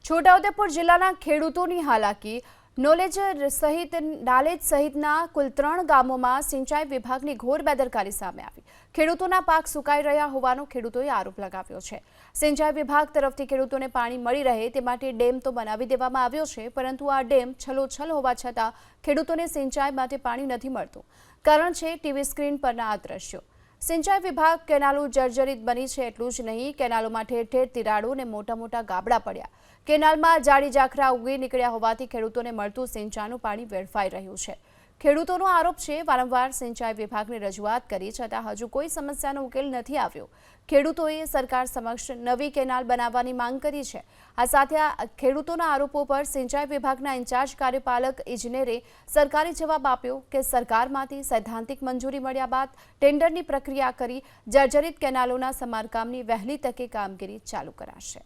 છોટાઉદેપુર જિલ્લાના ખેડૂતોની હાલાકી નાલેજ સહિતના કુલ 3 ગામોમાં સિંચાઈ વિભાગની ઘોર બેદરકારી સામે આવી। ખેડૂતોના પાક સુકાઈ રહ્યા હોવાનો ખેડૂતોએ આરોપ લગાવ્યો છે। સિંચાઈ વિભાગ તરફથી ખેડૂતોને પાણી મળી રહે તે માટે ડેમ તો બનાવી દેવામાં આવ્યો છે, પરંતુ આ ડેમ છલોછલ હોવા છતાં ખેડૂતોને સિંચાઈ માટે પાણી નથી મળતું। કારણ છે ટીવી સ્ક્રીન પરના આ દ્રશ્યો। સિંચાઈ વિભાગ કેનાલો જર્જરિત બની છે। એટલું જ નહીં, કેનાલોમાં ઠેર ઠેર તિરાડો અને મોટા મોટા ગાબડા પડ્યા। કેનાલમાં જાડી ઝાખરા ઉગી નીકળ્યા હોવાથી ખેડૂતોને મળતું સિંચાઈનું પાણી વેડફાઈ રહ્યું છે। ખેડૂતોનો આરોપ છે, વારંવાર સિંચાઈ વિભાગને રજૂઆત કરી છતાં હજુ કોઈ સમસ્યાનો ઉકેલ નથી આવ્યો। ખેડૂતોએ સરકાર સમક્ષ નવી કેનાલ બનાવવાની માંગ કરી છે। આ સાથે આ ખેડૂતોના આરોપો પર સિંચાઈ વિભાગના ઇન્ચાર્જ કાર્યપાલક ઇજનેરે સરકારી જવાબ આપ્યો કે સરકારમાંથી સૈદ્ધાંતિક મંજૂરી મળ્યા બાદ ટેન્ડરની પ્રક્રિયા કરી જર્જરિત કેનાલોના સમારકામની વહેલી તકે કામગીરી ચાલુ કરાશે।